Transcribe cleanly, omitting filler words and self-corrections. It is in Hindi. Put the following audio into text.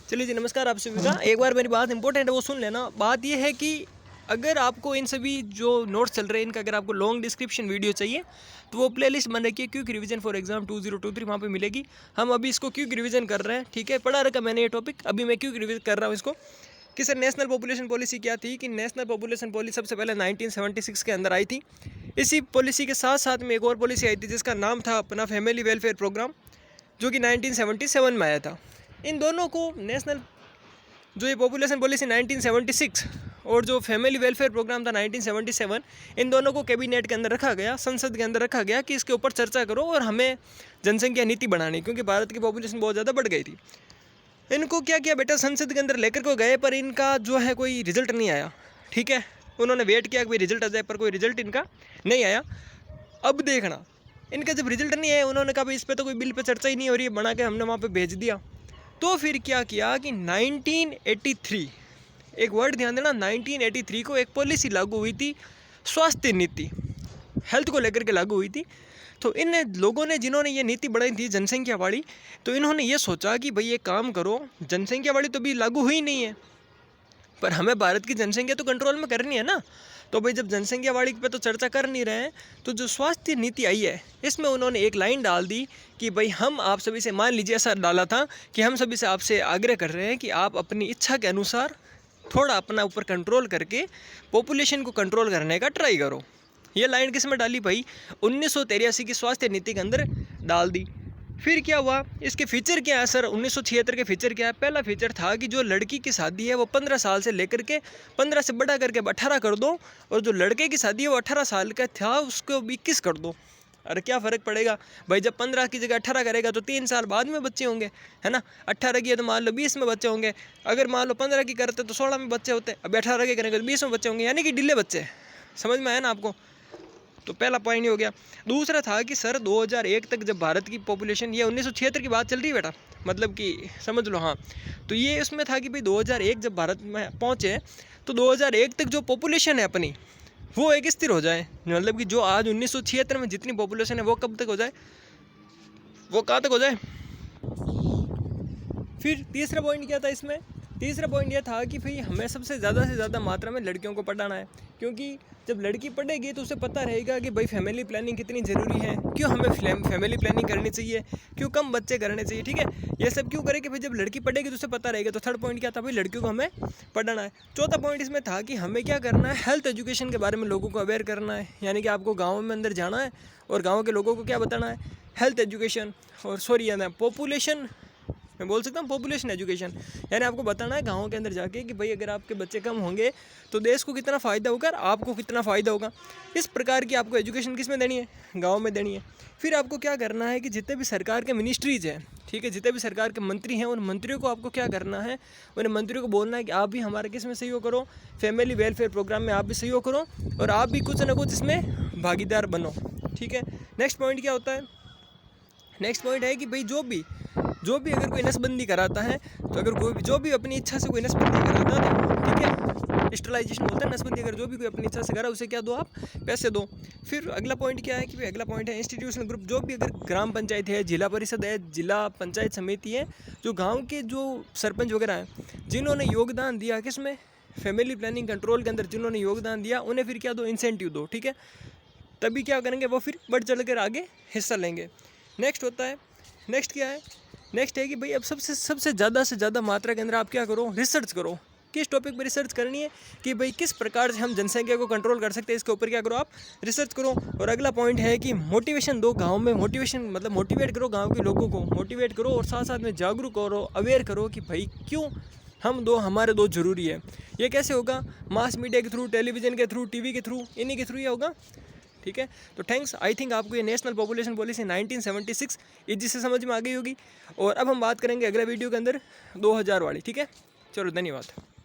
चलिए जी, नमस्कार आप सभी का। एक बार मेरी बात इंपॉर्टेंट है, वो सुन लेना। बात ये है कि अगर आपको इन सभी जो नोट्स चल रहे हैं इनका अगर आपको लॉन्ग डिस्क्रिप्शन वीडियो चाहिए तो वो प्लेलिस्ट बन रखी है क्विक रिवीजन फॉर एग्जाम 2023, वहाँ पे मिलेगी। हम अभी इसको क्विक रिवीजन कर रहे हैं, ठीक है। पढ़ा रखा मैंने ये टॉपिक, अभी मैं क्विक रिवीजन कर रहा हूँ इसको कि सर नेशनल पॉपुलेशन पॉलिसी क्या थी। कि नेशनल पॉपुलेशन पॉलिसी सबसे पहले 1976 के अंदर आई थी। इसी पॉलिसी के साथ साथ में एक और पॉलिसी आई थी जिसका नाम था अपना फैमिली वेलफेयर प्रोग्राम, जो कि 1977 में आया था। इन दोनों को नेशनल जो ये पॉपुलेशन पॉलिसी 1976 और जो फैमिली वेलफेयर प्रोग्राम था 1977, इन दोनों को कैबिनेट के अंदर रखा गया, संसद के अंदर रखा गया कि इसके ऊपर चर्चा करो और हमें जनसंख्या नीति बनानी, क्योंकि भारत की पॉपुलेशन बहुत ज़्यादा बढ़ गई थी। इनको क्या किया बेटा, संसद के अंदर लेकर को गए, पर इनका जो है कोई रिजल्ट नहीं आया, ठीक है। उन्होंने वेट किया कि कोई रिजल्ट आ जाए, पर कोई रिजल्ट इनका नहीं आया। अब देखना, इनका जब रिजल्ट नहीं आया, उन्होंने कहा भाई इस पर तो कोई बिल पे चर्चा ही नहीं हो रही है, बना के हमने वहाँ पे भेज दिया। तो फिर क्या किया कि 1983, एक वर्ड ध्यान देना, 1983 को एक पॉलिसी लागू हुई थी, स्वास्थ्य नीति, हेल्थ को लेकर के लागू हुई थी। तो इन लोगों ने, जिन्होंने ये नीति बनाई थी जनसंख्या वाली, तो इन्होंने ये सोचा कि भाई ये काम करो, जनसंख्या वाली तो भी लागू हुई नहीं है, पर हमें भारत की जनसंख्या तो कंट्रोल में करनी है ना। तो भाई जब जनसंख्या वाली पे तो चर्चा कर नहीं रहे हैं, तो जो स्वास्थ्य नीति आई है इसमें उन्होंने एक लाइन डाल दी कि भाई हम आप सभी से, मान लीजिए ऐसा डाला था कि हम सभी से आपसे आग्रह कर रहे हैं कि आप अपनी इच्छा के अनुसार थोड़ा अपना ऊपर कंट्रोल करके पॉपुलेशन को कंट्रोल करने का ट्राई करो। ये लाइन किस में डाली भाई, 1983 की स्वास्थ्य नीति के अंदर डाल दी। फिर क्या हुआ, इसके फीचर क्या है सर, 1976 के फीचर क्या है। पहला फीचर था कि जो लड़की की शादी है वो 15 साल से लेकर के 15 से बड़ा करके 18 कर दो, और जो लड़के की शादी है वो 18 साल का था उसको 21 कर दो। अरे क्या फ़र्क पड़ेगा भाई, जब 15 की जगह 18 करेगा तो 3 साल बाद में बच्चे होंगे, है ना। 18 की है तो मान लो 20 में बच्चे होंगे। अगर मान लो 15 की करते तो 16 में बच्चे होते, अब 18 के करेंगे तो 20 में बच्चे होंगे, यानी कि डिले बच्चे। समझ में आया ना आपको। तो पहला पॉइंट ही हो गया। दूसरा था कि सर 2001 तक जब भारत की पॉपुलेशन, ये 1976 की बात चल रही है बेटा, मतलब कि समझ लो, हाँ। तो ये उसमें था कि भाई 2001 जब भारत में पहुँचे तो 2001 तक जो पॉपुलेशन है अपनी वो एक स्थिर हो जाए, मतलब कि जो आज 1976 में जितनी पॉपुलेशन है वो कब तक हो जाए, वो कहाँ तक हो जाए। फिर तीसरा पॉइंट क्या था इसमें, तीसरा पॉइंट यह था कि भाई हमें सबसे ज़्यादा से ज़्यादा मात्रा में लड़कियों को पढ़ाना है, क्योंकि जब लड़की पढ़ेगी तो उसे पता रहेगा कि भाई फैमिली प्लानिंग कितनी ज़रूरी है, क्यों हमें फैमिली प्लानिंग करनी चाहिए, क्यों कम बच्चे करने चाहिए, ठीक है। ये सब क्यों करें कि भाई जब लड़की पढ़ेगी तो उसे पता रहेगा। तो थर्ड पॉइंट क्या था भाई, लड़कियों को हमें पढ़ाना है। चौथा पॉइंट इसमें था कि हमें क्या करना है, हेल्थ एजुकेशन के बारे में लोगों को अवेयर करना है, यानी कि आपको गाँव में अंदर जाना है और गाँव के लोगों को क्या बताना है, हेल्थ एजुकेशन, और सॉरी यानी पॉपुलेशन, मैं बोल सकता हूँ पॉपुलेशन एजुकेशन, यानी आपको बताना है गाँव के अंदर जाके कि भाई अगर आपके बच्चे कम होंगे तो देश को कितना फ़ायदा होगा, आपको कितना फ़ायदा होगा। इस प्रकार की आपको एजुकेशन किस में देनी है, गाँव में देनी है। फिर आपको क्या करना है कि जितने भी सरकार के मिनिस्ट्रीज़ हैं, ठीक है, जितने भी सरकार के मंत्री हैं, उन मंत्रियों को आपको क्या करना है, उन मंत्रियों को बोलना है कि आप भी हमारे किस में सहयोग करो, फैमिली वेलफेयर प्रोग्राम में आप भी सहयोग करो, और आप भी कुछ ना कुछ इसमें भागीदार बनो, ठीक है। नेक्स्ट पॉइंट क्या होता है, नेक्स्ट पॉइंट है कि भाई जो भी अगर कोई नसबंदी कराता है, तो अगर कोई जो भी अपनी इच्छा से कोई नसबंदी कराता है तो ठीक है, स्टरलाइजेशन बोलते हैं नसबंदी, अगर जो भी कोई अपनी इच्छा से करा उसे क्या दो, आप पैसे दो। फिर अगला पॉइंट क्या है कि भाई अगला पॉइंट है इंस्टीट्यूशनल ग्रुप, जो भी अगर ग्राम पंचायत है, जिला परिषद है, जिला पंचायत समिति है, जो गाँव के जो सरपंच वगैरह हैं जिन्होंने योगदान दिया किसमें, फैमिली प्लानिंग कंट्रोल के अंदर जिन्होंने योगदान दिया, उन्हें फिर क्या दो, इंसेंटिव दो, ठीक है। तभी क्या करेंगे, वो फिर बढ़ चढ़ कर आगे हिस्सा लेंगे। नेक्स्ट होता है, नेक्स्ट क्या है, नेक्स्ट है कि भाई अब सबसे ज़्यादा से ज़्यादा मात्रा के अंदर आप क्या करो, रिसर्च करो। किस टॉपिक पर रिसर्च करनी है कि भाई किस प्रकार से हम जनसंख्या को कंट्रोल कर सकते हैं, इसके ऊपर क्या करो, आप रिसर्च करो। और अगला पॉइंट है कि मोटिवेशन दो गांव में, मोटिवेशन मतलब मोटिवेट करो गांव के लोगों को, मोटिवेट करो और साथ साथ में जागरूक करो, अवेयर करो कि भाई क्यों हम दो, हमारे दो ज़रूरी है। ये कैसे होगा, मास मीडिया के थ्रू, टेलीविज़न के थ्रू, टीवी के थ्रू, इन्हीं के थ्रू ये होगा, ठीक है। तो थैंक्स, आई थिंक आपको ये नेशनल पॉपुलेशन पॉलिसी 1976 इजी से समझ में आ गई होगी। और अब हम बात करेंगे अगले वीडियो के अंदर 2000 वाली, ठीक है। चलो धन्यवाद।